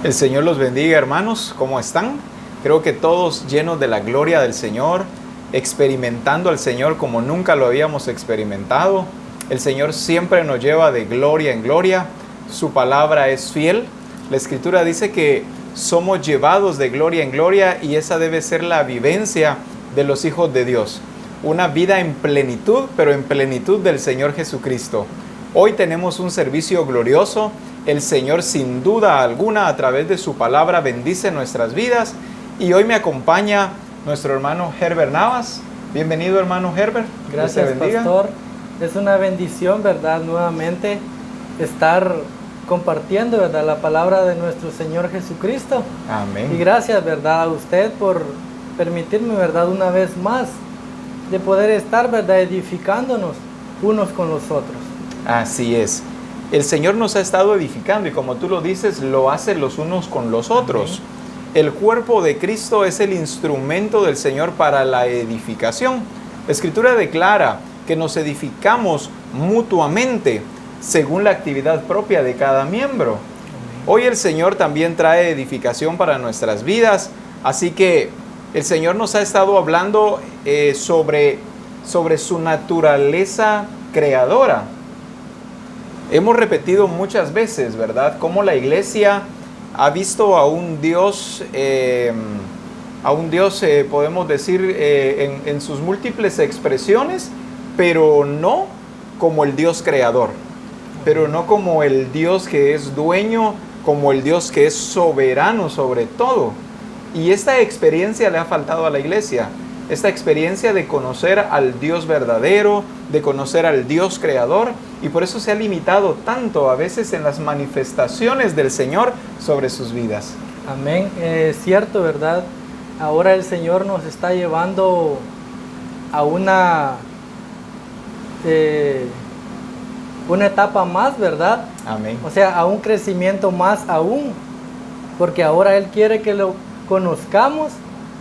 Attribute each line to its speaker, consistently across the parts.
Speaker 1: El Señor los bendiga, hermanos. ¿Cómo están? Creo que todos llenos de la gloria del Señor, experimentando al Señor como nunca lo habíamos experimentado. El Señor siempre nos lleva de gloria en gloria. Su palabra es fiel. La Escritura dice que somos llevados de gloria en gloria y esa debe ser la vivencia de los hijos de Dios. Una vida en plenitud, pero en plenitud del Señor Jesucristo. Hoy tenemos un servicio glorioso. El Señor sin duda alguna a través de su palabra bendice nuestras vidas y hoy me acompaña nuestro hermano Herbert Navas. Bienvenido, hermano Herbert.
Speaker 2: Gracias, pastor. Es una bendición, ¿verdad? Nuevamente estar compartiendo, ¿verdad? La palabra de nuestro Señor Jesucristo.
Speaker 1: Amén.
Speaker 2: Y gracias, ¿verdad? A usted por permitirme, ¿verdad? Una vez más de poder estar, ¿verdad? Edificándonos unos con los otros.
Speaker 1: Así es. El Señor nos ha estado edificando y como tú lo dices, lo hace los unos con los otros. Amén. El cuerpo de Cristo es el instrumento del Señor para la edificación. La Escritura declara que nos edificamos mutuamente según la actividad propia de cada miembro. Amén. Hoy el Señor también trae edificación para nuestras vidas, así que el Señor nos ha estado hablando sobre su naturaleza creadora. Hemos repetido muchas veces, ¿verdad?, cómo la iglesia ha visto a un Dios, podemos decir, en sus múltiples expresiones, pero no como el Dios creador, pero no como el Dios que es dueño, como el Dios que es soberano sobre todo. Y esta experiencia le ha faltado a la iglesia, esta experiencia de conocer al Dios verdadero, de conocer al Dios creador, y por eso se ha limitado tanto a veces en las manifestaciones del Señor sobre sus vidas.
Speaker 2: Amén. Es cierto, ¿verdad? Ahora el Señor nos está llevando a una etapa más, ¿verdad?
Speaker 1: Amén.
Speaker 2: O sea, a un crecimiento más aún, porque ahora Él quiere que lo conozcamos,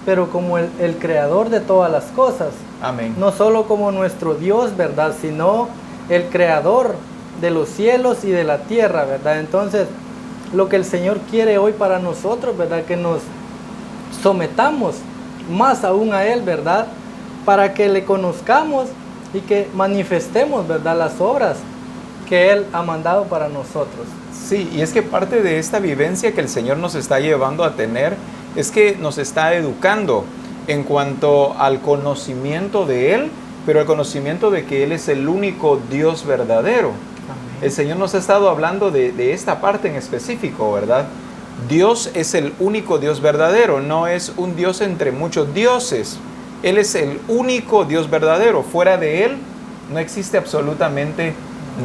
Speaker 2: pero como el creador de todas las cosas.
Speaker 1: Amén.
Speaker 2: No solo como nuestro Dios, ¿verdad? Sino el creador de los cielos y de la tierra, ¿verdad? Entonces, lo que el Señor quiere hoy para nosotros, ¿verdad? Que nos sometamos más aún a Él, ¿verdad? Para que le conozcamos y que manifestemos, ¿verdad?, las obras que Él ha mandado para nosotros.
Speaker 1: Sí, y es que parte de esta vivencia que el Señor nos está llevando a tener es que nos está educando en cuanto al conocimiento de Él, pero el conocimiento de que Él es el único Dios verdadero. Amén. El Señor nos ha estado hablando de esta parte en específico, ¿verdad? Dios es el único Dios verdadero, no es un Dios entre muchos dioses. Él es el único Dios verdadero. Fuera de Él no existe absolutamente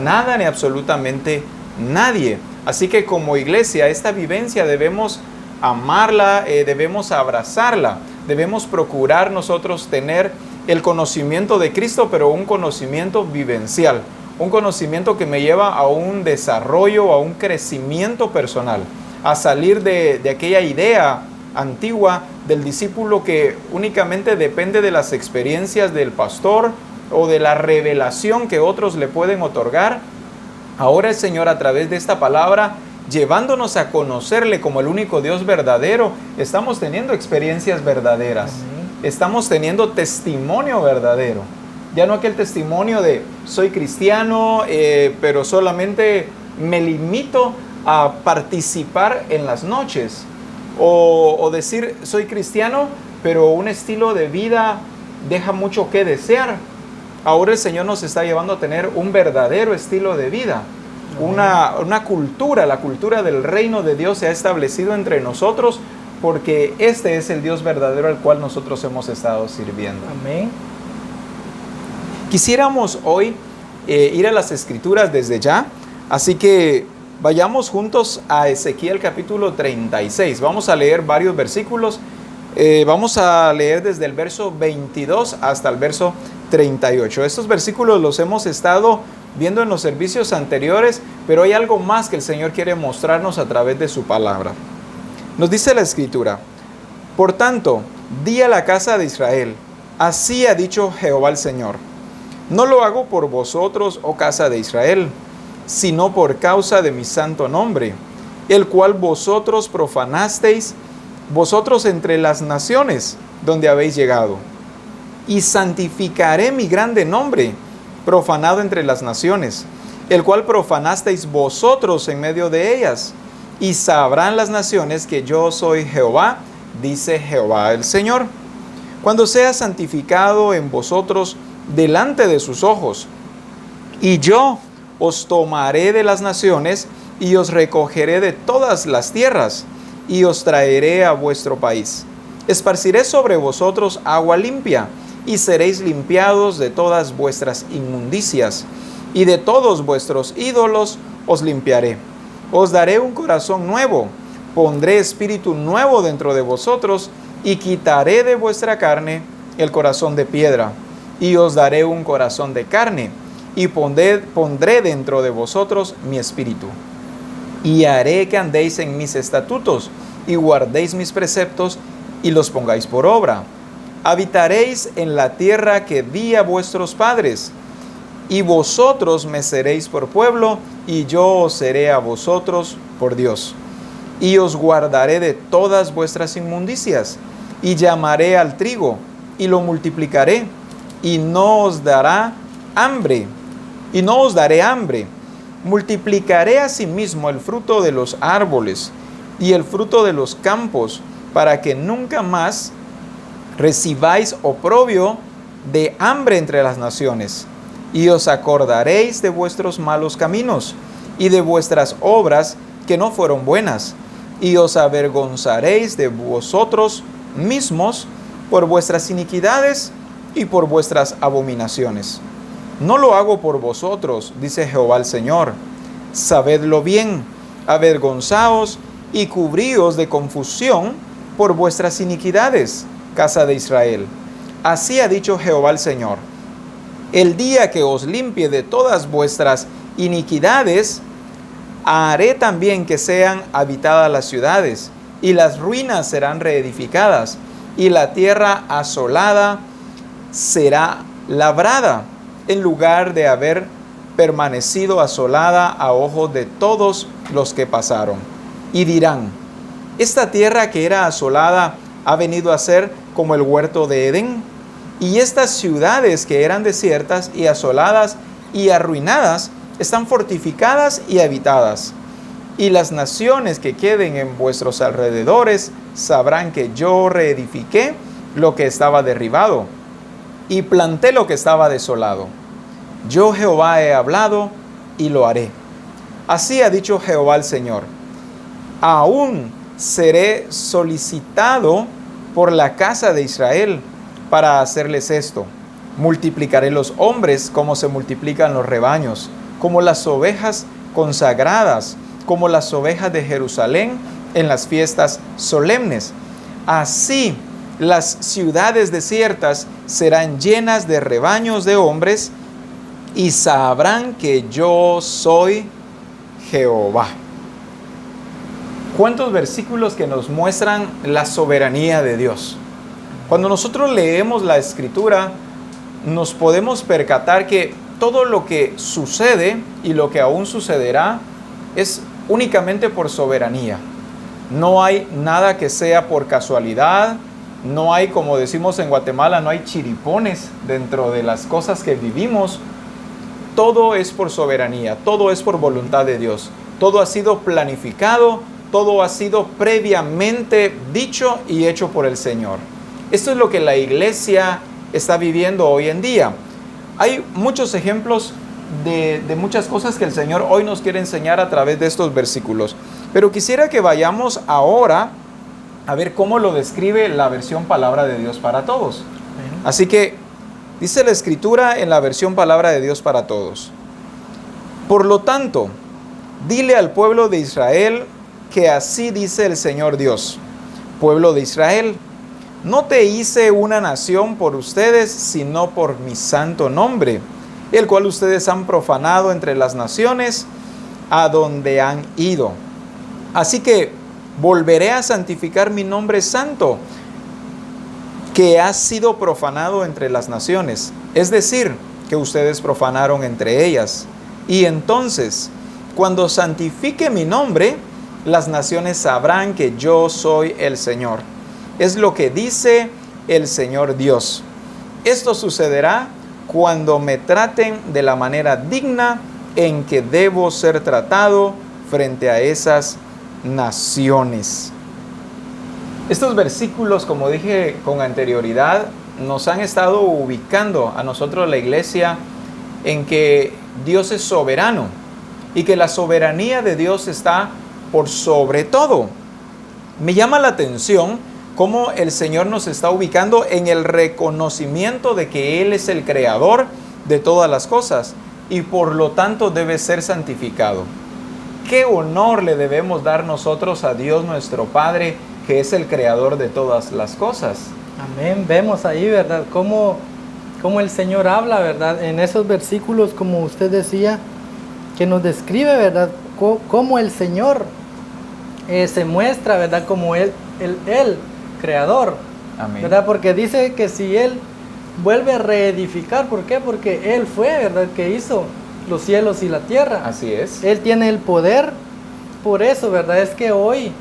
Speaker 1: nada ni absolutamente nadie. Así que como iglesia, esta vivencia debemos amarla, debemos abrazarla, debemos procurar nosotros tener el conocimiento de Cristo, pero un conocimiento vivencial, un conocimiento que me lleva a un desarrollo, a un crecimiento personal, a salir de aquella idea antigua del discípulo que únicamente depende de las experiencias del pastor o de la revelación que otros le pueden otorgar. Ahora el Señor, a través de esta palabra, llevándonos a conocerle como el único Dios verdadero, estamos teniendo experiencias verdaderas. Amén. Estamos teniendo testimonio verdadero. Ya no aquel testimonio de soy cristiano, pero solamente me limito a participar en las noches. O decir soy cristiano, pero un estilo de vida deja mucho que desear. Ahora el Señor nos está llevando a tener un verdadero estilo de vida. Una cultura, la cultura del reino de Dios se ha establecido entre nosotros porque este es el Dios verdadero al cual nosotros hemos estado sirviendo.
Speaker 2: Amén.
Speaker 1: Quisiéramos hoy ir a las Escrituras desde ya, así que vayamos juntos a Ezequiel capítulo 36. Vamos a leer varios versículos. Vamos a leer desde el verso 22 hasta el verso 38. Estos versículos los hemos estado viendo en los servicios anteriores, pero hay algo más que el Señor quiere mostrarnos a través de su palabra. Nos dice la Escritura: por tanto, di a la casa de Israel, así ha dicho Jehová el Señor, no lo hago por vosotros, oh casa de Israel, sino por causa de mi santo nombre, el cual vosotros profanasteis, vosotros entre las naciones donde habéis llegado. Y santificaré mi grande nombre, profanado entre las naciones, el cual profanasteis vosotros en medio de ellas. Y sabrán las naciones que yo soy Jehová, dice Jehová el Señor. Cuando sea santificado en vosotros delante de sus ojos, y yo os tomaré de las naciones, y os recogeré de todas las tierras, y os traeré a vuestro país. Esparciré sobre vosotros agua limpia, y seréis limpiados de todas vuestras inmundicias, y de todos vuestros ídolos os limpiaré. Os daré un corazón nuevo, pondré espíritu nuevo dentro de vosotros, y quitaré de vuestra carne el corazón de piedra, y os daré un corazón de carne, y pondré dentro de vosotros mi espíritu. Y haré que andéis en mis estatutos, y guardéis mis preceptos, y los pongáis por obra. Habitaréis en la tierra que di a vuestros padres, y vosotros me seréis por pueblo, y yo os seré a vosotros por Dios. Y os guardaré de todas vuestras inmundicias, y llamaré al trigo, y lo multiplicaré, y no os daré hambre. Multiplicaré asimismo el fruto de los árboles, y el fruto de los campos, para que nunca más recibáis oprobio de hambre entre las naciones. Y os acordaréis de vuestros malos caminos, y de vuestras obras que no fueron buenas, y os avergonzaréis de vosotros mismos por vuestras iniquidades y por vuestras abominaciones. No lo hago por vosotros, dice Jehová el Señor. Sabedlo bien, avergonzaos y cubríos de confusión por vuestras iniquidades, casa de Israel. Así ha dicho Jehová el Señor. El día que os limpie de todas vuestras iniquidades, haré también que sean habitadas las ciudades, y las ruinas serán reedificadas, y la tierra asolada será labrada, en lugar de haber permanecido asolada a ojos de todos los que pasaron. Y dirán, esta tierra que era asolada ha venido a ser como el huerto de Edén, y estas ciudades que eran desiertas y asoladas y arruinadas están fortificadas y habitadas. Y las naciones que queden en vuestros alrededores sabrán que yo reedifiqué lo que estaba derribado, y planté lo que estaba desolado. Yo Jehová he hablado y lo haré. Así ha dicho Jehová el Señor. Aún seré solicitado por la casa de Israel para hacerles esto. Multiplicaré los hombres como se multiplican los rebaños, como las ovejas consagradas, como las ovejas de Jerusalén en las fiestas solemnes. Así las ciudades desiertas serán llenas de rebaños de hombres, y sabrán que yo soy Jehová. ¿Cuántos versículos que nos muestran la soberanía de Dios? Cuando nosotros leemos la Escritura, nos podemos percatar que todo lo que sucede y lo que aún sucederá es únicamente por soberanía. No hay nada que sea por casualidad, no hay, como decimos en Guatemala, no hay chiripones dentro de las cosas que vivimos. Todo es por soberanía, todo es por voluntad de Dios. Todo ha sido planificado, todo ha sido previamente dicho y hecho por el Señor. Esto es lo que la iglesia está viviendo hoy en día. Hay muchos ejemplos de muchas cosas que el Señor hoy nos quiere enseñar a través de estos versículos. Pero quisiera que vayamos ahora a ver cómo lo describe la versión Palabra de Dios para Todos. Así que dice la Escritura en la versión Palabra de Dios para Todos. Por lo tanto, dile al pueblo de Israel que así dice el Señor Dios. Pueblo de Israel, no te hice una nación por ustedes, sino por mi santo nombre, el cual ustedes han profanado entre las naciones a donde han ido. Así que volveré a santificar mi nombre santo, que ha sido profanado entre las naciones, es decir, que ustedes profanaron entre ellas. Y entonces, cuando santifique mi nombre, las naciones sabrán que yo soy el Señor. Es lo que dice el Señor Dios. Esto sucederá cuando me traten de la manera digna en que debo ser tratado frente a esas naciones. Estos versículos, como dije con anterioridad, nos han estado ubicando a nosotros, la iglesia, en que Dios es soberano y que la soberanía de Dios está por sobre todo. Me llama la atención cómo el Señor nos está ubicando en el reconocimiento de que Él es el creador de todas las cosas y por lo tanto debe ser santificado. ¿Qué honor le debemos dar nosotros a Dios nuestro Padre, que es el creador de todas las cosas?
Speaker 2: Amén. Vemos ahí, ¿verdad? Cómo el Señor habla, ¿verdad? En esos versículos, como usted decía, que nos describe, ¿verdad? Cómo el Señor se muestra, ¿verdad? Como Él creador.
Speaker 1: Amén.
Speaker 2: ¿Verdad? Porque dice que si Él vuelve a reedificar, ¿por qué? Porque Él fue, ¿verdad? Que hizo los cielos y la tierra.
Speaker 1: Así es.
Speaker 2: Él tiene el poder. Por eso, ¿verdad? Es que hoy,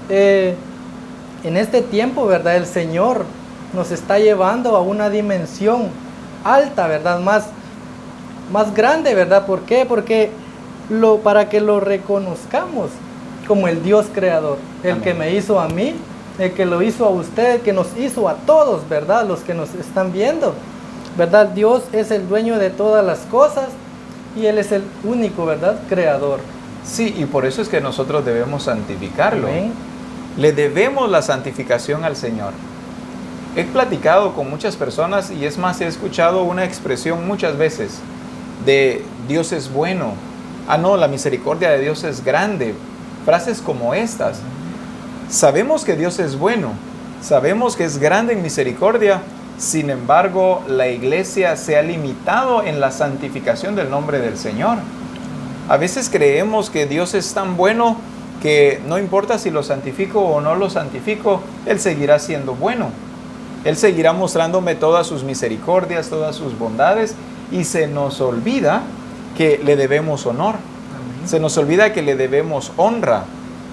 Speaker 2: en este tiempo, ¿verdad? El Señor nos está llevando a una dimensión alta, ¿verdad? Más grande, ¿verdad? ¿Por qué? Porque para que lo reconozcamos como el Dios creador, el
Speaker 1: Amén.
Speaker 2: que me hizo a mí, el que lo hizo a usted, el que nos hizo a todos, ¿verdad? Los que nos están viendo, ¿verdad? Dios es el dueño de todas las cosas y Él es el único, ¿verdad? Creador.
Speaker 1: Sí, y por eso es que nosotros debemos santificarlo.
Speaker 2: Amén.
Speaker 1: Le debemos la santificación al Señor. He platicado con muchas personas y es más, he escuchado una expresión muchas veces de Dios es bueno. Ah, no, la misericordia de Dios es grande. Frases como estas. Sabemos que Dios es bueno, sabemos que es grande en misericordia, sin embargo, la iglesia se ha limitado en la santificación del nombre del Señor. A veces creemos que Dios es tan bueno que no importa si lo santifico o no lo santifico, Él seguirá siendo bueno. Él seguirá mostrándome todas sus misericordias, todas sus bondades, y se nos olvida que le debemos honor.
Speaker 2: Amén.
Speaker 1: Se nos olvida que le debemos honra.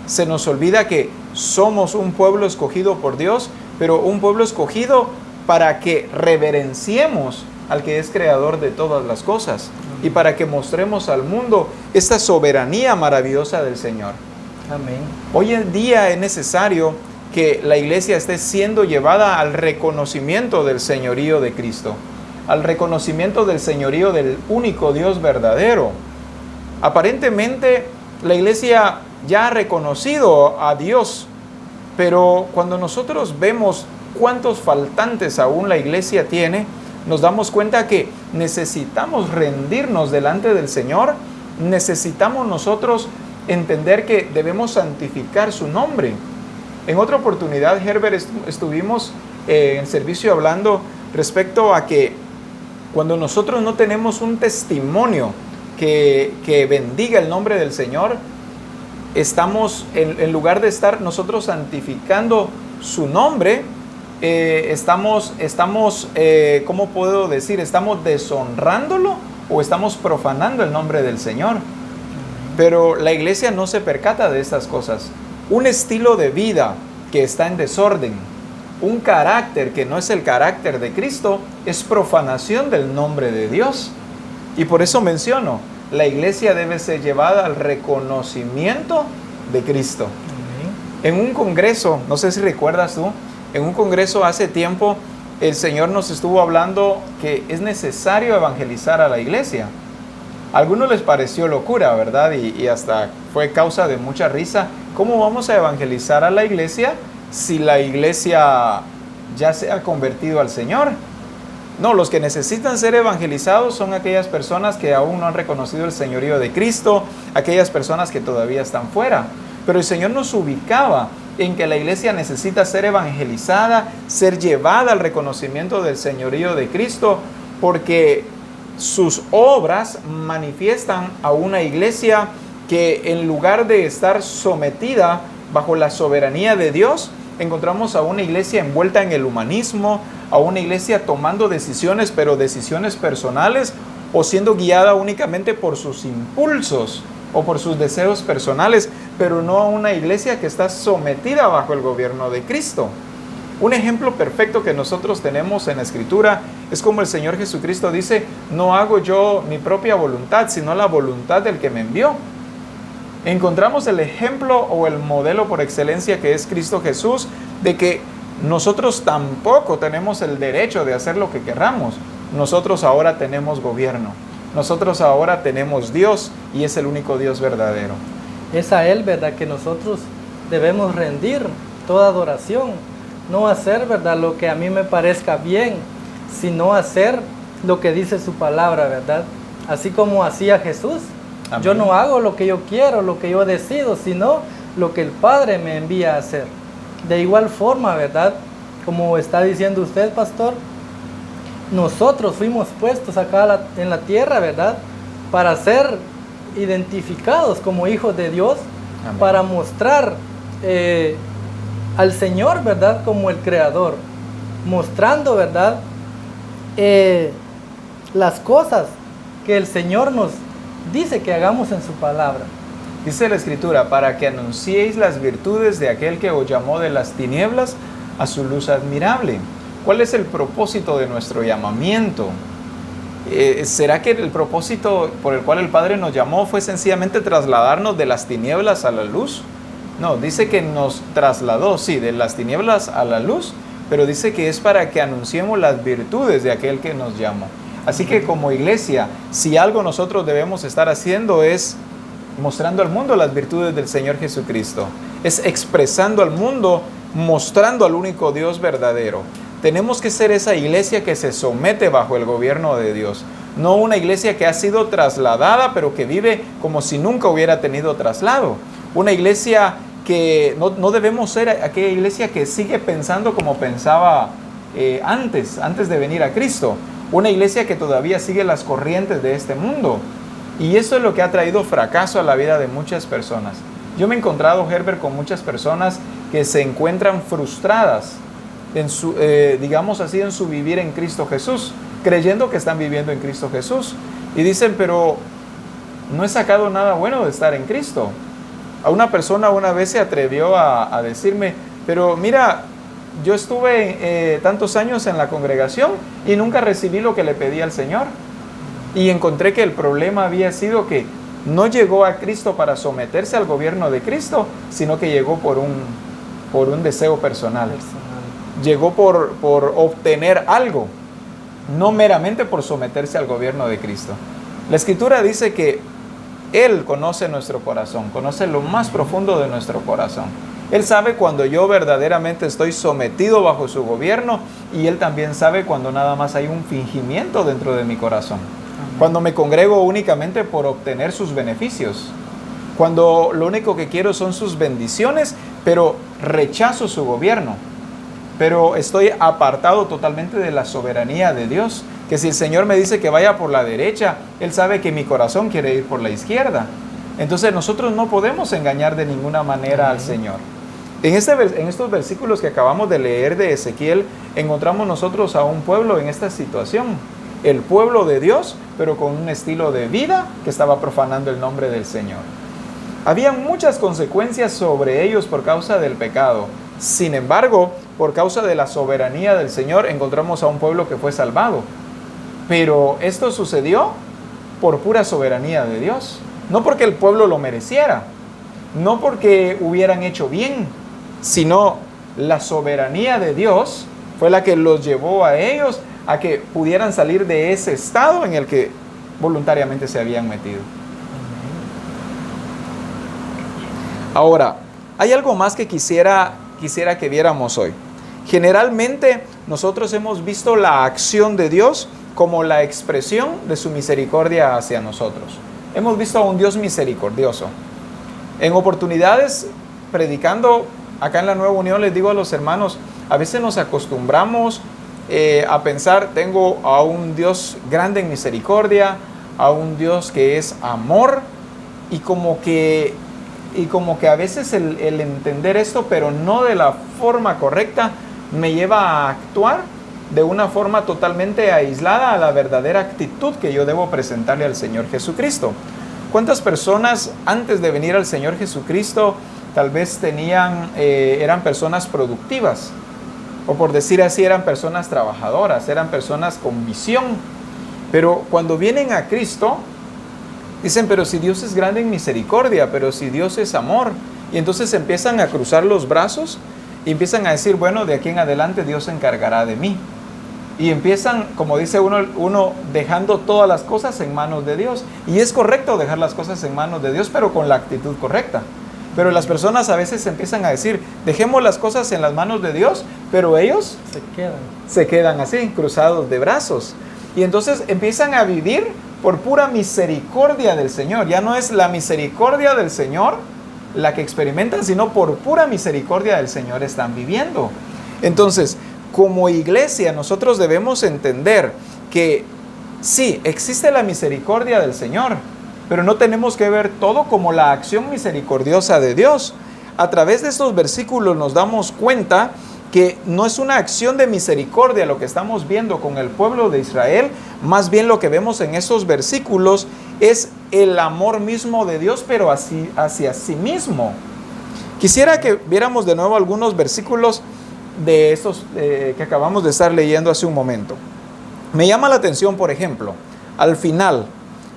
Speaker 1: Se nos olvida que somos un pueblo escogido por Dios, pero un pueblo escogido para que reverenciemos al que es creador de todas las cosas y para que mostremos al mundo esta soberanía maravillosa del Señor.
Speaker 2: Amén.
Speaker 1: Hoy en día es necesario que la iglesia esté siendo llevada al reconocimiento del señorío de Cristo, al reconocimiento del señorío del único Dios verdadero. Aparentemente, la iglesia ya ha reconocido a Dios, pero cuando nosotros vemos cuántos faltantes aún la iglesia tiene, nos damos cuenta que necesitamos rendirnos delante del Señor, necesitamos nosotros entender que debemos santificar su nombre. En otra oportunidad, Herbert, estuvimos en servicio hablando respecto a que cuando nosotros no tenemos un testimonio que bendiga el nombre del Señor, estamos, en lugar de estar nosotros santificando su nombre, estamos, ¿cómo puedo decir? ¿Estamos deshonrándolo o estamos profanando el nombre del Señor? Pero la iglesia no se percata de estas cosas. Un estilo de vida que está en desorden, un carácter que no es el carácter de Cristo, es profanación del nombre de Dios. Y por eso menciono, la iglesia debe ser llevada al reconocimiento de Cristo.
Speaker 2: Amén.
Speaker 1: En un congreso, no sé si recuerdas tú, en un congreso hace tiempo el Señor nos estuvo hablando que es necesario evangelizar a la iglesia. A algunos les pareció locura, ¿verdad? Y hasta fue causa de mucha risa. ¿Cómo vamos a evangelizar a la iglesia si la iglesia ya se ha convertido al Señor? No, los que necesitan ser evangelizados son aquellas personas que aún no han reconocido el señorío de Cristo, aquellas personas que todavía están fuera. Pero el Señor nos ubicaba en que la iglesia necesita ser evangelizada, ser llevada al reconocimiento del señorío de Cristo, porque sus obras manifiestan a una iglesia que en lugar de estar sometida bajo la soberanía de Dios, encontramos a una iglesia envuelta en el humanismo, a una iglesia tomando decisiones, pero decisiones personales, o siendo guiada únicamente por sus impulsos o por sus deseos personales, pero no a una iglesia que está sometida bajo el gobierno de Cristo. Un ejemplo perfecto que nosotros tenemos en la Escritura es como el Señor Jesucristo dice: no hago yo mi propia voluntad, sino la voluntad del que me envió. Encontramos el ejemplo o el modelo por excelencia que es Cristo Jesús, de que nosotros tampoco tenemos el derecho de hacer lo que querramos. Nosotros ahora tenemos gobierno. Nosotros ahora tenemos Dios y es el único Dios verdadero.
Speaker 2: Es a Él, ¿verdad?, que nosotros debemos rendir toda adoración. No hacer, ¿verdad?, lo que a mí me parezca bien, sino hacer lo que dice su palabra, ¿verdad? Así como hacía Jesús. Amén. Yo no hago lo que yo quiero, lo que yo decido, sino lo que el Padre me envía a hacer. De igual forma, ¿verdad?, como está diciendo usted, pastor, nosotros fuimos puestos acá en la tierra, ¿verdad?, para ser identificados como hijos de Dios. Amén. Para mostrar al Señor, ¿verdad?, como el Creador, mostrando, ¿verdad?, las cosas que el Señor nos dice que hagamos en su palabra.
Speaker 1: Dice la Escritura: para que anunciéis las virtudes de aquel que os llamó de las tinieblas a su luz admirable. ¿Cuál es el propósito de nuestro llamamiento? ¿Será que el propósito por el cual el Padre nos llamó fue sencillamente trasladarnos de las tinieblas a la luz? No, dice que nos trasladó, sí, de las tinieblas a la luz, pero dice que es para que anunciemos las virtudes de aquel que nos llamó. Así que como iglesia, si algo nosotros debemos estar haciendo es mostrando al mundo las virtudes del Señor Jesucristo. Es expresando al mundo, mostrando al único Dios verdadero. Tenemos que ser esa iglesia que se somete bajo el gobierno de Dios. No una iglesia que ha sido trasladada, pero que vive como si nunca hubiera tenido traslado. Una iglesia que no debemos ser aquella iglesia que sigue pensando como pensaba antes de venir a Cristo. Una iglesia que todavía sigue las corrientes de este mundo. Y eso es lo que ha traído fracaso a la vida de muchas personas. Yo me he encontrado, Herbert, con muchas personas que se encuentran frustradas en su, digamos así, en su vivir en Cristo Jesús, creyendo que están viviendo en Cristo Jesús. Y dicen: pero no he sacado nada bueno de estar en Cristo. A una persona una vez se atrevió a decirme: pero mira, yo estuve tantos años en la congregación y nunca recibí lo que le pedí al Señor. Y encontré que el problema había sido que no llegó a Cristo para someterse al gobierno de Cristo, sino que llegó por un deseo personal. Llegó por obtener algo, no meramente por someterse al gobierno de Cristo. La Escritura dice que Él conoce nuestro corazón, conoce lo más profundo de nuestro corazón. Él sabe cuando yo verdaderamente estoy sometido bajo su gobierno, y Él también sabe cuando nada más hay un fingimiento dentro de mi corazón. Cuando me congrego únicamente por obtener sus beneficios. Cuando lo único que quiero son sus bendiciones, pero rechazo su gobierno. Pero estoy apartado totalmente de la soberanía de Dios. Que si el Señor me dice que vaya por la derecha, Él sabe que mi corazón quiere ir por la izquierda. Entonces nosotros no podemos engañar de ninguna manera al Señor. En estos versículos que acabamos de leer de Ezequiel, encontramos nosotros a un pueblo en esta situación. El pueblo de Dios, pero con un estilo de vida que estaba profanando el nombre del Señor. Había muchas consecuencias sobre ellos por causa del pecado. Sin embargo, por causa de la soberanía del Señor, encontramos a un pueblo que fue salvado. Pero esto sucedió por pura soberanía de Dios. No porque el pueblo lo mereciera, no porque hubieran hecho bien, sino la soberanía de Dios fue la que los llevó a ellos a que pudieran salir de ese estado en el que voluntariamente se habían metido. Ahora, hay algo más que quisiera que viéramos hoy. Generalmente nosotros hemos visto la acción de Dios como la expresión de su misericordia hacia nosotros. Hemos visto a un Dios misericordioso. En oportunidades, predicando acá en la Nueva Unión, les digo a los hermanos, a veces nos acostumbramos a pensar: tengo a un Dios grande en misericordia, a un Dios que es amor, y como que a veces el entender esto, pero no de la forma correcta, me lleva a actuar de una forma totalmente aislada a la verdadera actitud que yo debo presentarle al Señor Jesucristo. ¿Cuántas personas antes de venir al Señor Jesucristo tal vez eran personas productivas? O por decir así, eran personas trabajadoras, eran personas con visión. Pero cuando vienen a Cristo, dicen, pero si Dios es grande en misericordia, pero si Dios es amor. Y entonces empiezan a cruzar los brazos y empiezan a decir, bueno, de aquí en adelante Dios se encargará de mí. Y empiezan, como dice uno dejando todas las cosas en manos de Dios. Y es correcto dejar las cosas en manos de Dios, pero con la actitud correcta. Pero las personas a veces empiezan a decir, dejemos las cosas en las manos de Dios, pero ellos se quedan así, cruzados de brazos. Y entonces empiezan a vivir por pura misericordia del Señor. Ya no es la misericordia del Señor la que experimentan, sino por pura misericordia del Señor están viviendo. Entonces, como iglesia, nosotros debemos entender que sí, existe la misericordia del Señor, pero no tenemos que ver todo como la acción misericordiosa de Dios. A través de estos versículos nos damos cuenta que no es una acción de misericordia lo que estamos viendo con el pueblo de Israel, más bien lo que vemos en esos versículos es el amor mismo de Dios, pero hacia sí mismo. Quisiera que viéramos de nuevo algunos versículos de estos que acabamos de estar leyendo hace un momento. Me llama la atención, por ejemplo, al final,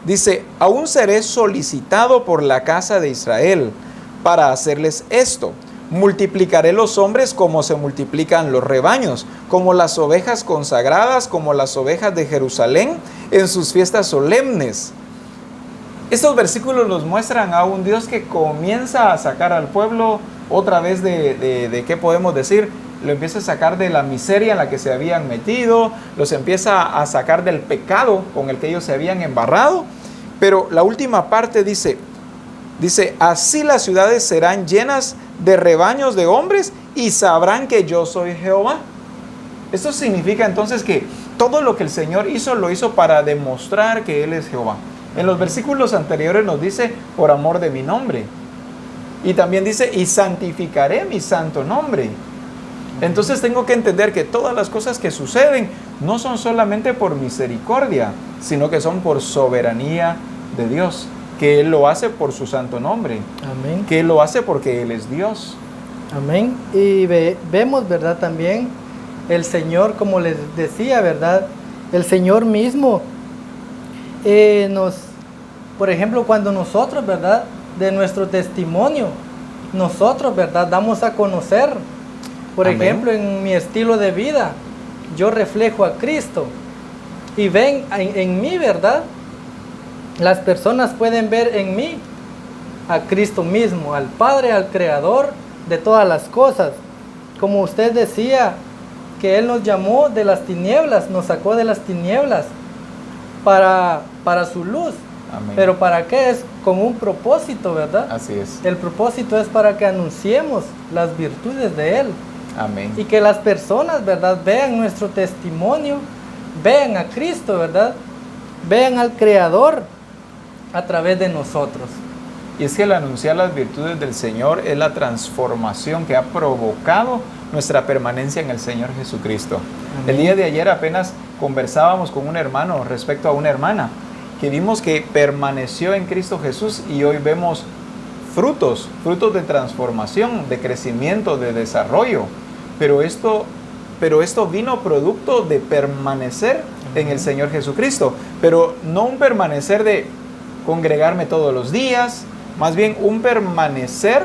Speaker 1: dice, aún seré solicitado por la casa de Israel para hacerles esto. Multiplicaré los hombres como se multiplican los rebaños, como las ovejas consagradas, como las ovejas de Jerusalén en sus fiestas solemnes. Estos versículos nos muestran a un Dios que comienza a sacar al pueblo otra vez de ¿qué podemos decir? Lo empieza a sacar de la miseria en la que se habían metido, los empieza a sacar del pecado con el que ellos se habían embarrado. Pero la última parte dice, así las ciudades serán llenas de rebaños de hombres y sabrán que yo soy Jehová. Esto significa entonces que todo lo que el Señor hizo, lo hizo para demostrar que Él es Jehová. En los versículos anteriores nos dice, por amor de mi nombre. Y también dice, y santificaré mi santo nombre. Entonces tengo que entender que todas las cosas que suceden no son solamente por misericordia, sino que son por soberanía de Dios. Que Él lo hace por su santo nombre.
Speaker 2: Amén.
Speaker 1: Que Él lo hace porque Él es Dios.
Speaker 2: Amén. Y vemos, ¿verdad? También el Señor, como les decía, ¿verdad? El Señor mismo por ejemplo, cuando nosotros, ¿verdad? De nuestro testimonio, nosotros, ¿verdad? Damos a conocer, por
Speaker 1: Amén.
Speaker 2: ejemplo, en mi estilo de vida, yo reflejo a Cristo. Y ven en mí, ¿verdad? Las personas pueden ver en mí a Cristo mismo, al Padre, al Creador de todas las cosas. Como usted decía, que Él nos llamó de las tinieblas, nos sacó de las tinieblas para su luz.
Speaker 1: Amén.
Speaker 2: Pero ¿para qué? Es con un propósito, ¿verdad?
Speaker 1: Así es.
Speaker 2: El propósito es para que anunciemos las virtudes de Él.
Speaker 1: Amén.
Speaker 2: Y que las personas, ¿verdad? Vean nuestro testimonio, vean a Cristo, ¿verdad? Vean al Creador a través de nosotros.
Speaker 1: Y es que el anunciar las virtudes del Señor es la transformación que ha provocado nuestra permanencia en el Señor Jesucristo.
Speaker 2: Amén.
Speaker 1: El día de ayer apenas conversábamos con un hermano respecto a una hermana que vimos que permaneció en Cristo Jesús y hoy vemos frutos de transformación, de crecimiento, de desarrollo. Pero esto vino producto de permanecer en el Señor Jesucristo. Pero no un permanecer de congregarme todos los días, más bien un permanecer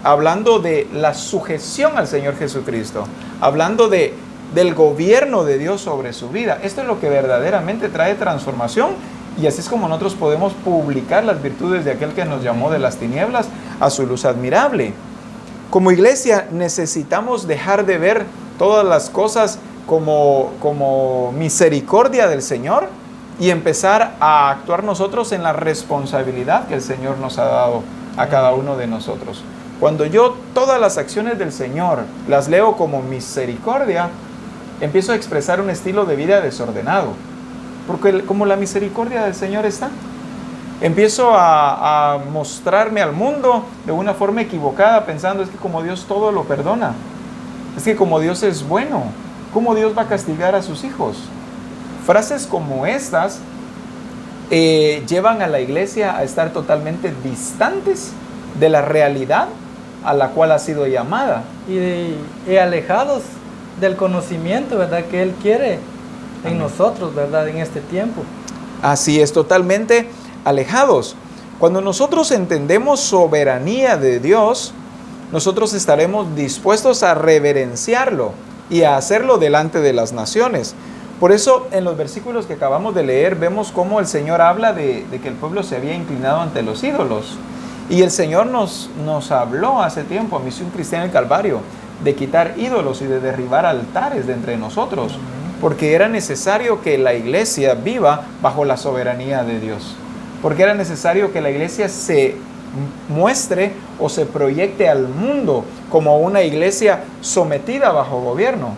Speaker 1: hablando de la sujeción al Señor Jesucristo, hablando del gobierno de Dios sobre su vida. Esto es lo que verdaderamente trae transformación y así es como nosotros podemos publicar las virtudes de aquel que nos llamó de las tinieblas a su luz admirable. Como iglesia necesitamos dejar de ver todas las cosas como misericordia del Señor y empezar a actuar nosotros en la responsabilidad que el Señor nos ha dado a cada uno de nosotros. Cuando yo todas las acciones del Señor las leo como misericordia, empiezo a expresar un estilo de vida desordenado. Porque como la misericordia del Señor está, empiezo a mostrarme al mundo de una forma equivocada, pensando es que como Dios todo lo perdona, es que como Dios es bueno, ¿cómo Dios va a castigar a sus hijos? Frases como estas llevan a la iglesia a estar totalmente distantes de la realidad a la cual ha sido llamada.
Speaker 2: Y alejados del conocimiento, ¿verdad?, que Él quiere en nosotros, ¿verdad?, en este tiempo.
Speaker 1: Así es, totalmente alejados. Cuando nosotros entendemos soberanía de Dios, nosotros estaremos dispuestos a reverenciarlo y a hacerlo delante de las naciones. Por eso, en los versículos que acabamos de leer, vemos cómo el Señor habla de que el pueblo se había inclinado ante los ídolos. Y el Señor nos habló hace tiempo, a Misión Cristiana del Calvario, de quitar ídolos y de derribar altares de entre nosotros, porque era necesario que la iglesia viva bajo la soberanía de Dios, porque era necesario que la iglesia se muestre o se proyecte al mundo como una iglesia sometida bajo gobierno,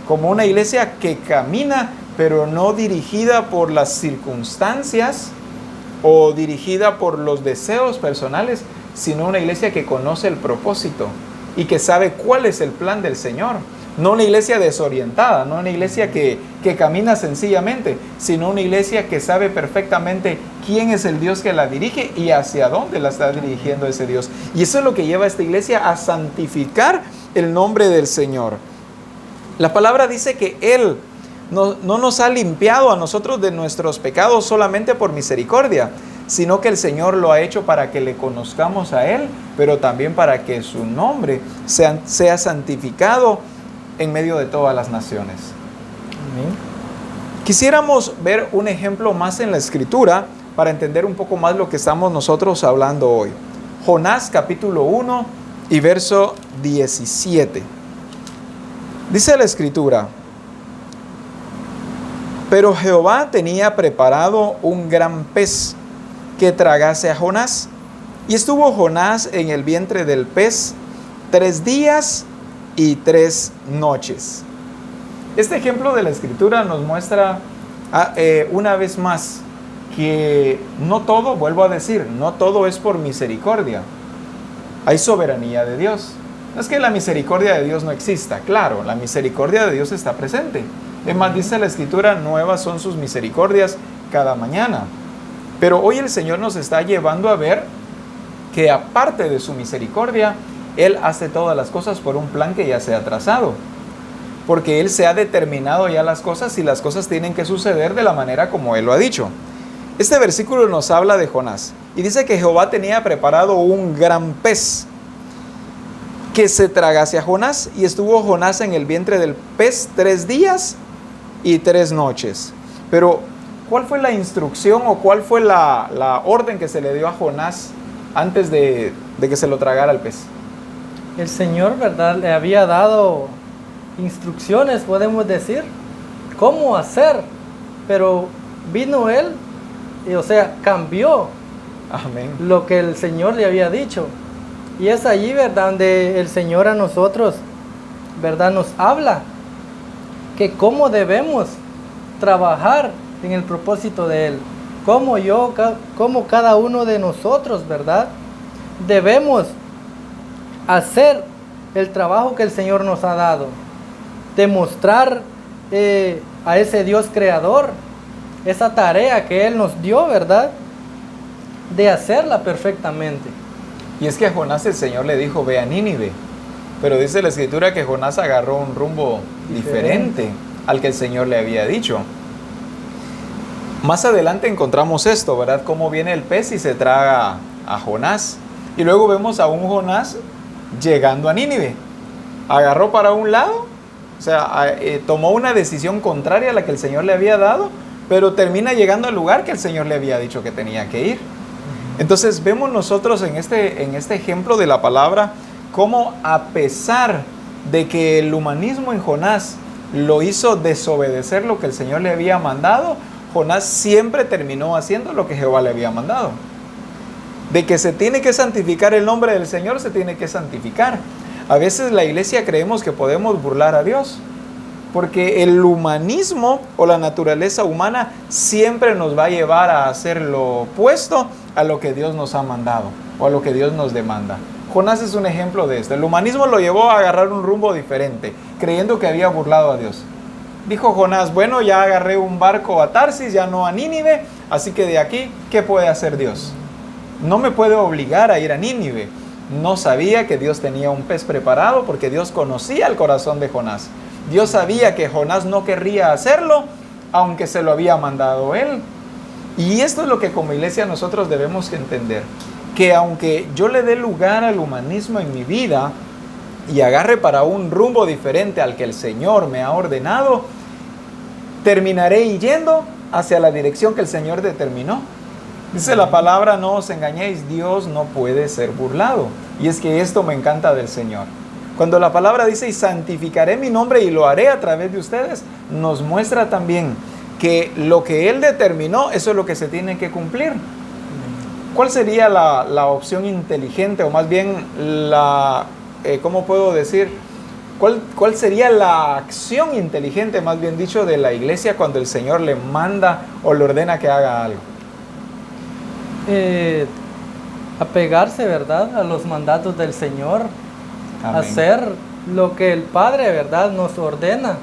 Speaker 1: como una iglesia que camina pero no dirigida por las circunstancias o dirigida por los deseos personales, sino una iglesia que conoce el propósito y que sabe cuál es el plan del Señor. No una iglesia desorientada, no una iglesia que camina sencillamente, sino una iglesia que sabe perfectamente quién es el Dios que la dirige y hacia dónde la está dirigiendo ese Dios. Y eso es lo que lleva a esta iglesia a santificar el nombre del Señor. La palabra dice que Él no nos ha limpiado a nosotros de nuestros pecados solamente por misericordia, sino que el Señor lo ha hecho para que le conozcamos a Él, pero también para que su nombre sea santificado en medio de todas las naciones.
Speaker 2: Amén.
Speaker 1: Quisiéramos ver un ejemplo más en la Escritura para entender un poco más lo que estamos nosotros hablando hoy. Jonás capítulo 1 y verso 17. Dice la Escritura: pero Jehová tenía preparado un gran pez que tragase a Jonás, y estuvo Jonás en el vientre del pez 3 días y 3 noches. Este ejemplo de la Escritura nos muestra una vez más que no todo, vuelvo a decir, no todo es por misericordia. Hay soberanía de Dios. No es que la misericordia de Dios no exista, claro, la misericordia de Dios está presente. Es más, dice la Escritura, nuevas son sus misericordias cada mañana. Pero hoy el Señor nos está llevando a ver que aparte de su misericordia, Él hace todas las cosas por un plan que ya se ha trazado. Porque Él se ha determinado ya las cosas y las cosas tienen que suceder de la manera como Él lo ha dicho. Este versículo nos habla de Jonás y dice que Jehová tenía preparado un gran pez que se tragase a Jonás, y estuvo Jonás en el vientre del pez 3 días y 3 noches. Pero, ¿cuál fue la instrucción o cuál fue la orden que se le dio a Jonás antes de que se lo tragara el pez?
Speaker 2: El Señor, ¿verdad?, le había dado instrucciones, podemos decir, cómo hacer, pero vino Él, cambió
Speaker 1: Amén.
Speaker 2: lo que el Señor le había dicho. Y es allí, ¿verdad?, donde el Señor a nosotros, ¿verdad?, nos habla que cómo debemos trabajar en el propósito de Él. Cómo cada uno de nosotros, ¿verdad?, debemos hacer el trabajo que el Señor nos ha dado. Demostrar a ese Dios creador esa tarea que Él nos dio, ¿verdad?, de hacerla perfectamente.
Speaker 1: Y es que a Jonás el Señor le dijo, ve a Nínive. Pero dice la Escritura que Jonás agarró un rumbo diferente al que el Señor le había dicho. Más adelante encontramos esto, ¿verdad? Cómo viene el pez y se traga a Jonás. Y luego vemos a un Jonás llegando a Nínive. Agarró para un lado, tomó una decisión contraria a la que el Señor le había dado, pero termina llegando al lugar que el Señor le había dicho que tenía que ir. Entonces vemos nosotros en este ejemplo de la palabra cómo, a pesar de que el humanismo en Jonás lo hizo desobedecer lo que el Señor le había mandado, Jonás siempre terminó haciendo lo que Jehová le había mandado. De que se tiene que santificar el nombre del Señor, se tiene que santificar. A veces la iglesia creemos que podemos burlar a Dios, porque el humanismo o la naturaleza humana siempre nos va a llevar a hacer lo opuesto a lo que Dios nos ha mandado o a lo que Dios nos demanda. Jonás es un ejemplo de esto. El humanismo lo llevó a agarrar un rumbo diferente, creyendo que había burlado a Dios. Dijo Jonás, bueno, ya agarré un barco a Tarsis, ya no a Nínive, así que de aquí, ¿qué puede hacer Dios? No me puede obligar a ir a Nínive. No sabía que Dios tenía un pez preparado porque Dios conocía el corazón de Jonás. Dios sabía que Jonás no querría hacerlo, aunque se lo había mandado él. Y esto es lo que como iglesia nosotros debemos entender, que aunque yo le dé lugar al humanismo en mi vida y agarre para un rumbo diferente al que el Señor me ha ordenado, terminaré yendo hacia la dirección que el Señor determinó. Dice la palabra, no os engañéis, Dios no puede ser burlado. Y es que esto me encanta del Señor. Cuando la palabra dice, y santificaré mi nombre y lo haré a través de ustedes, nos muestra también que lo que Él determinó, eso es lo que se tiene que cumplir. ¿Cuál sería la opción inteligente, o más bien ¿cómo puedo decir? ¿Cuál sería la acción inteligente, más bien dicho, de la iglesia cuando el Señor le manda o le ordena que haga algo?
Speaker 2: Apegarse, ¿verdad?, a los mandatos del Señor. Amén. Hacer lo que el Padre, ¿verdad?, nos ordena.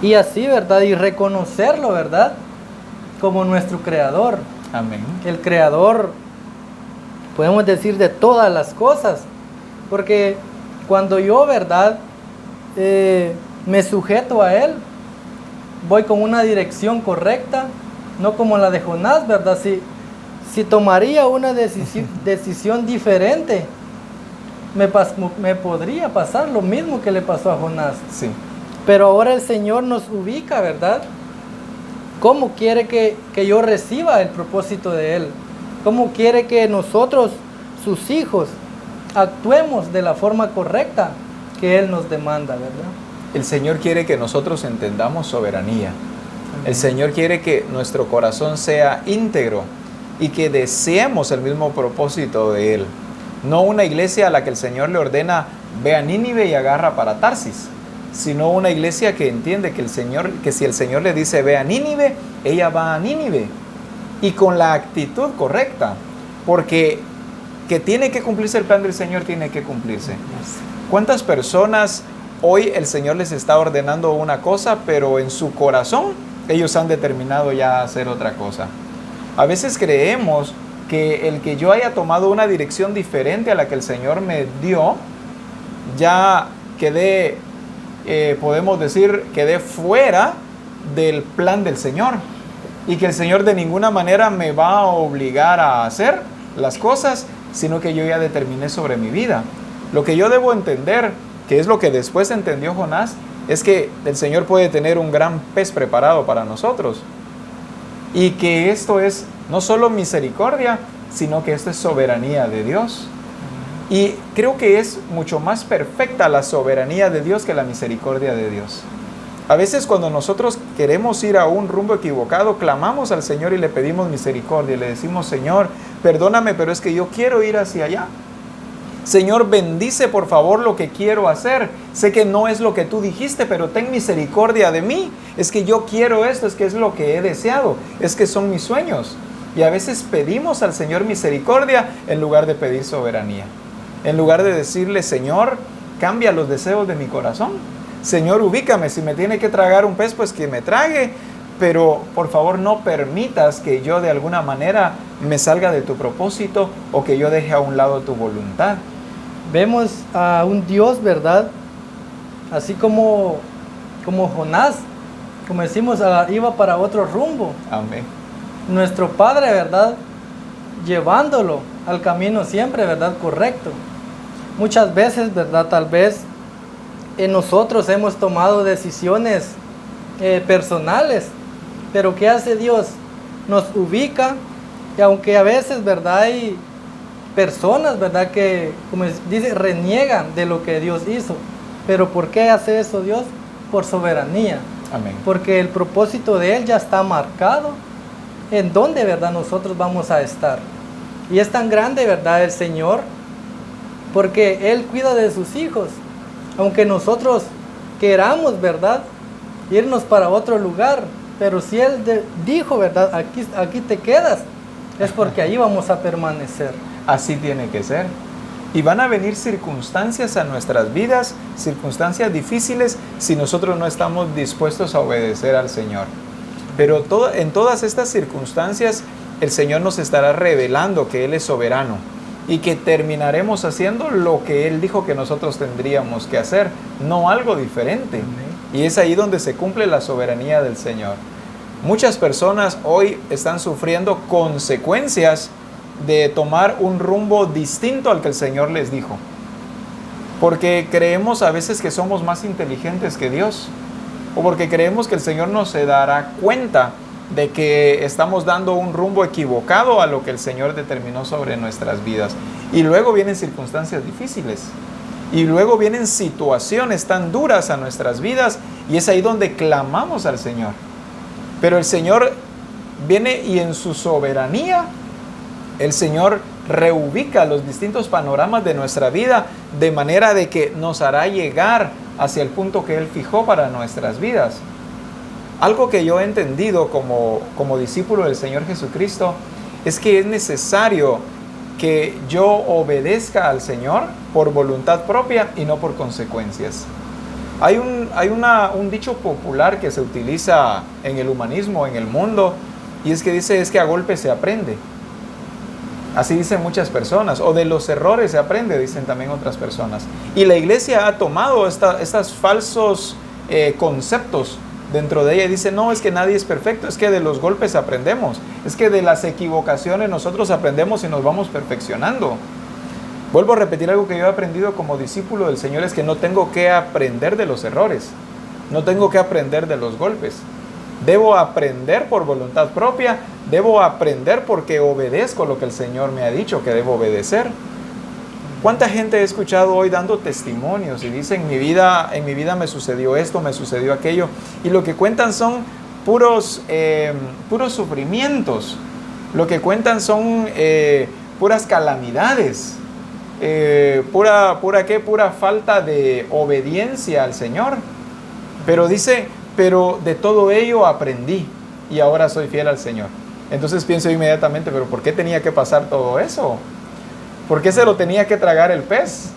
Speaker 2: Y así, ¿verdad?, y reconocerlo, ¿verdad?, como nuestro Creador.
Speaker 1: Amén.
Speaker 2: El Creador, podemos decir, de todas las cosas. Porque cuando yo, ¿verdad?, me sujeto a Él, voy con una dirección correcta, no como la de Jonás, ¿verdad? Si tomaría una decisión diferente, me podría pasar lo mismo que le pasó a Jonás.
Speaker 1: Sí.
Speaker 2: Pero ahora el Señor nos ubica, ¿verdad? ¿Cómo quiere que yo reciba el propósito de Él? ¿Cómo quiere que nosotros, sus hijos, actuemos de la forma correcta que Él nos demanda, ¿verdad?
Speaker 1: El Señor quiere que nosotros entendamos soberanía. El Señor quiere que nuestro corazón sea íntegro y que deseemos el mismo propósito de Él. No una iglesia a la que el Señor le ordena, ve a Nínive y agarra para Tarsis, sino una iglesia que entiende que si el Señor le dice ve a Nínive, ella va a Nínive, y con la actitud correcta, porque que tiene que cumplirse el plan del Señor, tiene que cumplirse. ¿Cuántas personas hoy el Señor les está ordenando una cosa, pero en su corazón ellos han determinado ya hacer otra cosa? A veces creemos que el que yo haya tomado una dirección diferente a la que el Señor me dio, ya quedé, podemos decir, quedé fuera del plan del Señor, y que el Señor de ninguna manera me va a obligar a hacer las cosas, sino que yo ya determiné sobre mi vida. Lo que yo debo entender, que es lo que después entendió Jonás, es que el Señor puede tener un gran pez preparado para nosotros, y que esto es no solo misericordia, sino que esto es soberanía de Dios. Y creo que es mucho más perfecta la soberanía de Dios que la misericordia de Dios. A veces cuando nosotros queremos ir a un rumbo equivocado, clamamos al Señor y le pedimos misericordia, y le decimos, Señor, perdóname, pero es que yo quiero ir hacia allá. Señor, bendice por favor lo que quiero hacer. Sé que no es lo que tú dijiste, pero ten misericordia de mí. Es que yo quiero esto, es que es lo que he deseado, es que son mis sueños. Y a veces pedimos al Señor misericordia en lugar de pedir soberanía. En lugar de decirle, Señor, cambia los deseos de mi corazón. Señor, ubícame, si me tiene que tragar un pez, pues que me trague. Pero por favor no permitas que yo de alguna manera me salga de tu propósito o que yo deje a un lado tu voluntad.
Speaker 2: Vemos a un Dios, ¿verdad? Así como Jonás, como decimos, iba para otro rumbo.
Speaker 1: Amén.
Speaker 2: Nuestro Padre, ¿verdad?, llevándolo al camino siempre, ¿verdad?, correcto. Muchas veces, ¿verdad?, tal vez nosotros hemos tomado decisiones personales, pero ¿qué hace Dios? Nos ubica, y aunque a veces, ¿verdad?, hay personas, ¿verdad?, que, como dice, reniegan de lo que Dios hizo. Pero ¿por qué hace eso Dios? Por soberanía.
Speaker 1: Amén.
Speaker 2: Porque el propósito de Él ya está marcado en dónde, ¿verdad?, nosotros vamos a estar. Y es tan grande, ¿verdad?, el Señor, porque Él cuida de sus hijos. Aunque nosotros queramos, ¿verdad?, irnos para otro lugar, pero si Él dijo, ¿verdad?, aquí te quedas, es porque ahí vamos a permanecer.
Speaker 1: Así tiene que ser. Y van a venir circunstancias a nuestras vidas, circunstancias difíciles, si nosotros no estamos dispuestos a obedecer al Señor. Pero en todas estas circunstancias, el Señor nos estará revelando que Él es soberano y que terminaremos haciendo lo que Él dijo que nosotros tendríamos que hacer, no algo diferente. Y es ahí donde se cumple la soberanía del Señor. Muchas personas hoy están sufriendo consecuencias de tomar un rumbo distinto al que el Señor les dijo. Porque creemos a veces que somos más inteligentes que Dios. O porque creemos que el Señor no se dará cuenta de que estamos dando un rumbo equivocado a lo que el Señor determinó sobre nuestras vidas. Y luego vienen circunstancias difíciles. Y luego vienen situaciones tan duras a nuestras vidas. Y es ahí donde clamamos al Señor. Pero el Señor viene y en su soberanía, el Señor reubica los distintos panoramas de nuestra vida de manera de que nos hará llegar hacia el punto que Él fijó para nuestras vidas. Algo que yo he entendido como discípulo del Señor Jesucristo es que es necesario que yo obedezca al Señor por voluntad propia y no por consecuencias. Hay un dicho popular que se utiliza en el humanismo, en el mundo, y es que a golpe se aprende. Así dicen muchas personas, o de los errores se aprende, dicen también otras personas. Y la iglesia ha tomado estos falsos conceptos dentro de ella y dice, no, es que nadie es perfecto, es que de los golpes aprendemos, es que de las equivocaciones nosotros aprendemos y nos vamos perfeccionando. Vuelvo a repetir algo que yo he aprendido como discípulo del Señor, es que no tengo que aprender de los errores, no tengo que aprender de los golpes. Debo aprender por voluntad propia, debo aprender porque obedezco lo que el Señor me ha dicho que debo obedecer. ¿Cuánta gente he escuchado hoy dando testimonios y dicen, en mi vida me sucedió esto, me sucedió aquello? Y lo que cuentan son puros sufrimientos, lo que cuentan son puras calamidades, pura falta de obediencia al Señor. Pero dice, pero de todo ello aprendí y ahora soy fiel al Señor. Entonces pienso inmediatamente, pero ¿por qué tenía que pasar todo eso? ¿Por qué se lo tenía que tragar el pez?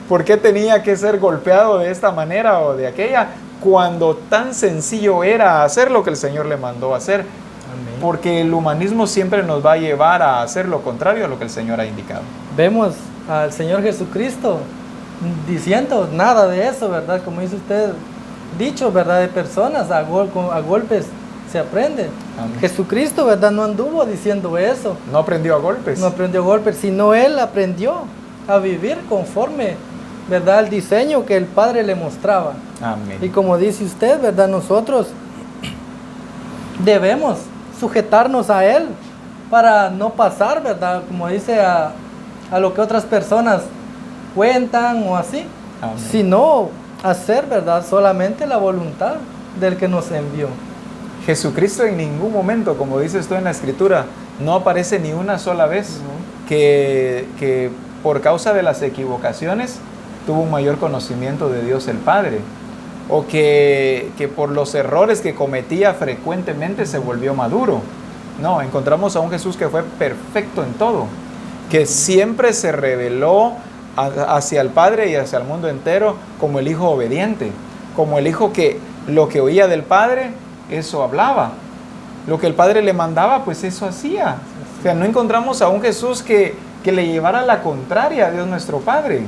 Speaker 1: ¿Por qué tenía que ser golpeado de esta manera o de aquella? Cuando tan sencillo era hacer lo que el Señor le mandó a hacer. Amén. Porque el humanismo siempre nos va a llevar a hacer lo contrario a lo que el Señor ha indicado.
Speaker 2: Vemos al Señor Jesucristo diciendo nada de eso, ¿verdad? Como dice usted, dicho, ¿verdad? De personas a golpes se aprende. Amén. Jesucristo, ¿verdad? No anduvo diciendo eso.
Speaker 1: No aprendió a golpes.
Speaker 2: No aprendió a golpes, sino Él aprendió a vivir conforme, ¿verdad? Al diseño que el Padre le mostraba.
Speaker 1: Amén.
Speaker 2: Y como dice usted, ¿verdad? Nosotros debemos sujetarnos a Él para no pasar, ¿verdad? Como dice a lo que otras personas cuentan o así. Amén. Sino hacer, ¿verdad? Solamente la voluntad del que nos envió.
Speaker 1: Jesucristo en ningún momento, como dice esto en la Escritura, no aparece ni una sola vez que por causa de las equivocaciones tuvo un mayor conocimiento de Dios el Padre, o que por los errores que cometía frecuentemente se volvió maduro. No, encontramos a un Jesús que fue perfecto en todo, que siempre se reveló hacia el Padre y hacia el mundo entero como el Hijo obediente, como el Hijo que lo que oía del Padre, eso hablaba. Lo que el Padre le mandaba, pues eso hacía. O sea, no encontramos a un Jesús que le llevara la contraria a Dios nuestro Padre.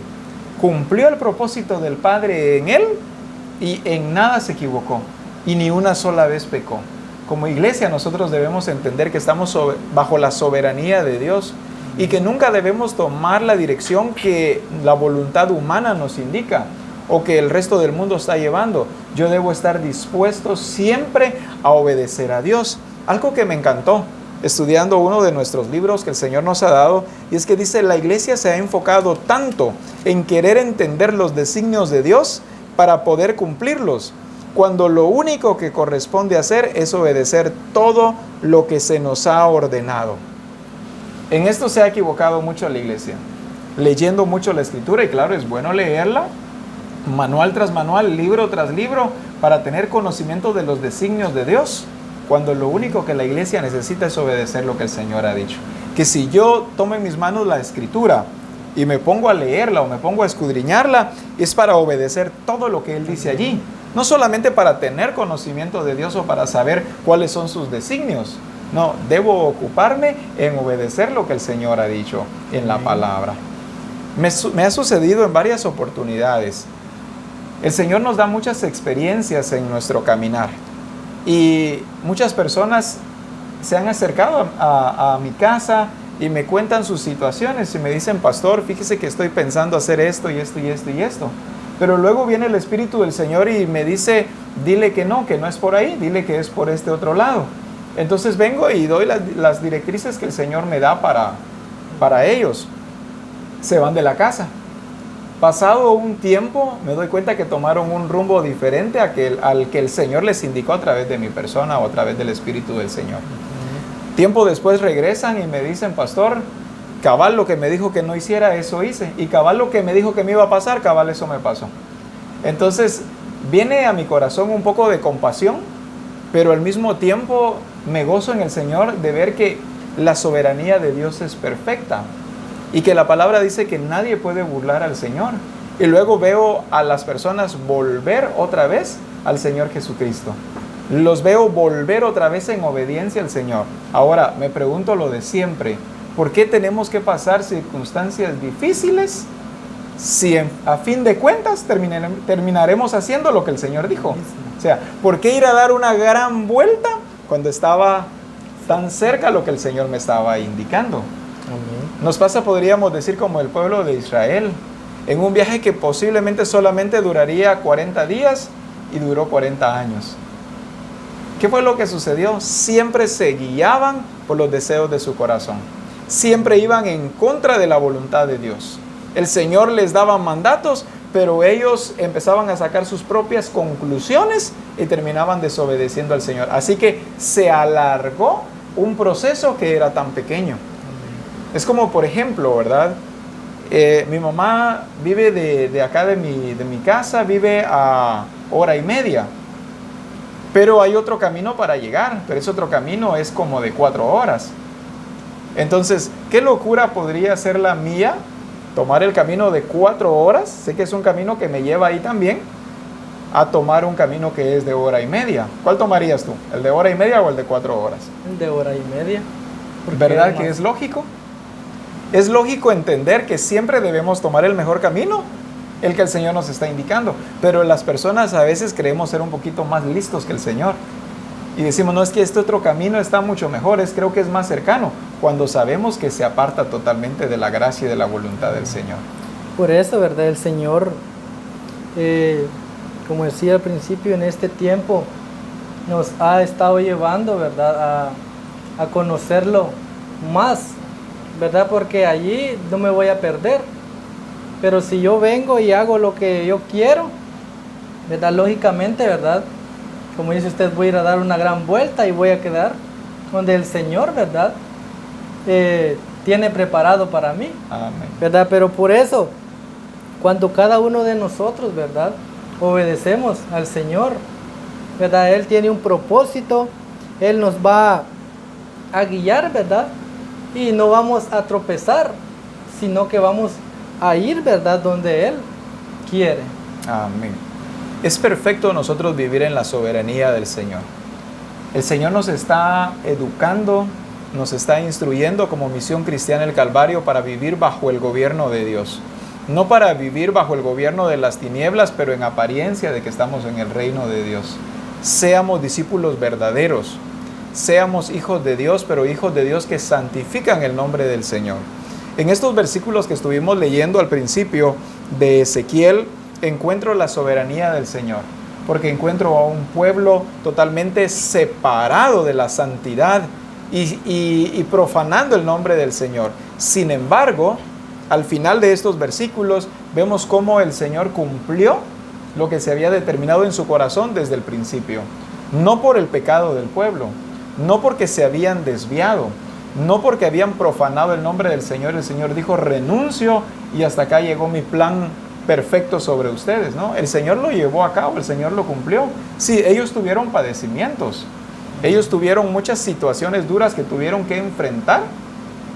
Speaker 1: Cumplió el propósito del Padre en él y en nada se equivocó. Y ni una sola vez pecó. Como iglesia nosotros debemos entender que estamos bajo la soberanía de Dios y que nunca debemos tomar la dirección que la voluntad humana nos indica o que el resto del mundo está llevando. Yo debo estar dispuesto siempre a obedecer a Dios. Algo que me encantó estudiando uno de nuestros libros que el Señor nos ha dado, y es que dice, la iglesia se ha enfocado tanto en querer entender los designios de Dios para poder cumplirlos, cuando lo único que corresponde hacer es obedecer todo lo que se nos ha ordenado. En esto se ha equivocado mucho la iglesia, leyendo mucho la Escritura, y claro, es bueno leerla, manual tras manual, libro tras libro, para tener conocimiento de los designios de Dios, cuando lo único que la iglesia necesita es obedecer lo que el Señor ha dicho. Que si yo tomo en mis manos la Escritura y me pongo a leerla o me pongo a escudriñarla, es para obedecer todo lo que Él dice allí. No solamente para tener conocimiento de Dios o para saber cuáles son sus designios. No, debo ocuparme en obedecer lo que el Señor ha dicho en la palabra. Me ha sucedido en varias oportunidades. El Señor nos da muchas experiencias en nuestro caminar. Y muchas personas se han acercado a mi casa y me cuentan sus situaciones y me dicen, pastor, fíjese que estoy pensando hacer esto y esto y esto y esto. Pero luego viene el Espíritu del Señor y me dice, dile que no es por ahí, dile que es por este otro lado. Entonces vengo y doy las directrices que el Señor me da para ellos. Se van de la casa. Pasado un tiempo me doy cuenta que tomaron un rumbo diferente al que el Señor les indicó a través de mi persona o a través del Espíritu del Señor. Tiempo después regresan y me dicen, pastor, cabal lo que me dijo que no hiciera, eso hice. Y cabal lo que me dijo que me iba a pasar, cabal eso me pasó. Entonces viene a mi corazón un poco de compasión, pero al mismo tiempo me gozo en el Señor de ver que la soberanía de Dios es perfecta. Y que la palabra dice que nadie puede burlar al Señor. Y luego veo a las personas volver otra vez al Señor Jesucristo. Los veo volver otra vez en obediencia al Señor. Ahora, me pregunto lo de siempre. ¿Por qué tenemos que pasar circunstancias difíciles si a fin de cuentas terminaremos haciendo lo que el Señor dijo? O sea, ¿por qué ir a dar una gran vuelta cuando estaba tan cerca lo que el Señor me estaba indicando? Amén. Nos pasa, podríamos decir, como el pueblo de Israel, en un viaje que posiblemente solamente duraría 40 días y duró 40 años. ¿Qué fue lo que sucedió? Siempre se guiaban por los deseos de su corazón. Siempre iban en contra de la voluntad de Dios. El Señor les daba mandatos, pero ellos empezaban a sacar sus propias conclusiones y terminaban desobedeciendo al Señor. Así que se alargó un proceso que era tan pequeño. Es como, por ejemplo, ¿verdad? Mi mamá vive de acá de mi casa, vive a 1:30. Pero hay otro camino para llegar, pero ese otro camino es como de 4 horas. Entonces, ¿qué locura podría ser la mía? Tomar el camino de 4 horas, sé que es un camino que me lleva ahí también, a tomar un camino que es de 1:30. ¿Cuál tomarías tú? ¿El de 1:30 o el de 4 horas?
Speaker 2: El de 1:30.
Speaker 1: ¿Verdad que es lógico? Es lógico entender que siempre debemos tomar el mejor camino, el que el Señor nos está indicando. Pero las personas a veces creemos ser un poquito más listos que el Señor. Y decimos, no, es que este otro camino está mucho mejor, creo que es más cercano, cuando sabemos que se aparta totalmente de la gracia y de la voluntad del Señor.
Speaker 2: Por eso, ¿verdad? El Señor, como decía al principio, en este tiempo nos ha estado llevando, ¿verdad? A conocerlo más, ¿verdad? Porque allí no me voy a perder. Pero si yo vengo y hago lo que yo quiero, ¿verdad? Lógicamente, ¿verdad? Como dice usted, voy a ir a dar una gran vuelta y voy a quedar donde el Señor, ¿verdad? Tiene preparado para mí.
Speaker 1: Amén.
Speaker 2: ¿Verdad? Pero por eso, cuando cada uno de nosotros, ¿verdad? Obedecemos al Señor, ¿verdad? Él tiene un propósito, Él nos va a guiar, ¿verdad? Y no vamos a tropezar, sino que vamos a ir, ¿verdad? Donde Él quiere.
Speaker 1: Amén. Es perfecto nosotros vivir en la soberanía del Señor. El Señor nos está educando, nos está instruyendo como Misión Cristiana El Calvario para vivir bajo el gobierno de Dios. No para vivir bajo el gobierno de las tinieblas, pero en apariencia de que estamos en el reino de Dios. Seamos discípulos verdaderos. Seamos hijos de Dios, pero hijos de Dios que santifican el nombre del Señor. En estos versículos que estuvimos leyendo al principio de Ezequiel, encuentro la soberanía del Señor, porque encuentro a un pueblo totalmente separado de la santidad y profanando el nombre del Señor. Sin embargo, al final de estos versículos vemos cómo el Señor cumplió lo que se había determinado en su corazón desde el principio. No por el pecado del pueblo, no porque se habían desviado, no porque habían profanado el nombre del Señor. El Señor dijo, renuncio y hasta acá llegó mi plan perfecto sobre ustedes, ¿no? El Señor lo llevó a cabo, el Señor lo cumplió. Sí, ellos tuvieron padecimientos, ellos tuvieron muchas situaciones duras que tuvieron que enfrentar,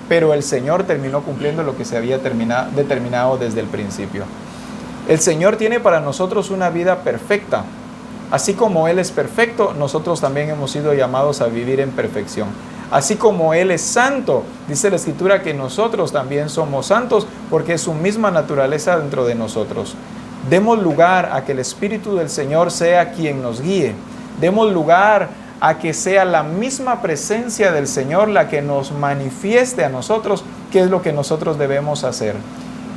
Speaker 1: pero el Señor terminó cumpliendo lo que se había determinado desde el principio. El Señor tiene para nosotros una vida perfecta. Así como Él es perfecto, nosotros también hemos sido llamados a vivir en perfección. Así como Él es santo, dice la Escritura que nosotros también somos santos porque es su misma naturaleza dentro de nosotros. Demos lugar a que el Espíritu del Señor sea quien nos guíe. Demos lugar a que sea la misma presencia del Señor la que nos manifieste a nosotros qué es lo que nosotros debemos hacer.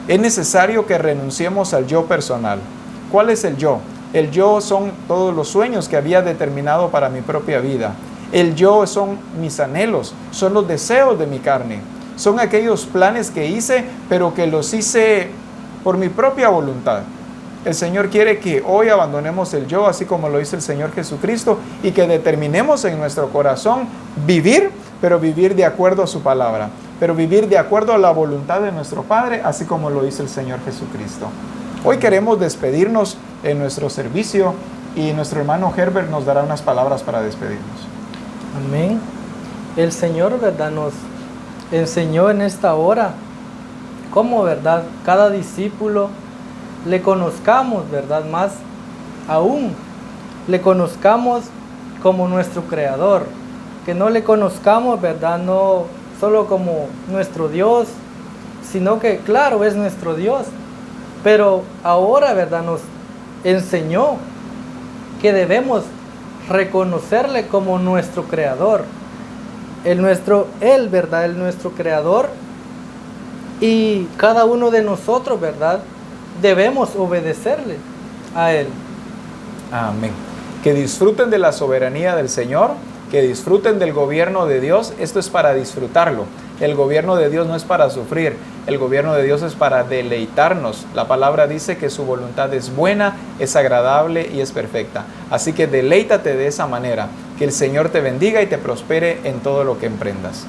Speaker 1: Es necesario que renunciemos al yo personal. ¿Cuál es el yo? El yo son todos los sueños que había determinado para mi propia vida. El yo son mis anhelos, son los deseos de mi carne. Son aquellos planes que hice, pero que los hice por mi propia voluntad. El Señor quiere que hoy abandonemos el yo, así como lo hizo el Señor Jesucristo, y que determinemos en nuestro corazón vivir, pero vivir de acuerdo a su palabra, pero vivir de acuerdo a la voluntad de nuestro Padre, así como lo hizo el Señor Jesucristo. Hoy queremos despedirnos en nuestro servicio y nuestro hermano Herbert nos dará unas palabras para despedirnos.
Speaker 2: Amén. El Señor, ¿verdad?, nos enseñó en esta hora cómo, ¿verdad?, cada discípulo le conozcamos, ¿verdad?, más aún, le conozcamos como nuestro Creador, que no le conozcamos, ¿verdad?, no solo como nuestro Dios, sino que, claro, es nuestro Dios, pero ahora, ¿verdad?, nos enseñó que debemos reconocerle como nuestro Creador, Él, ¿verdad?, Él nuestro Creador, y cada uno de nosotros, ¿verdad?, debemos obedecerle a Él.
Speaker 1: Amén. Que disfruten de la soberanía del Señor, que disfruten del gobierno de Dios. Esto es para disfrutarlo. El gobierno de Dios no es para sufrir, el gobierno de Dios es para deleitarnos. La palabra dice que su voluntad es buena, es agradable y es perfecta. Así que deleítate de esa manera. Que el Señor te bendiga y te prospere en todo lo que emprendas.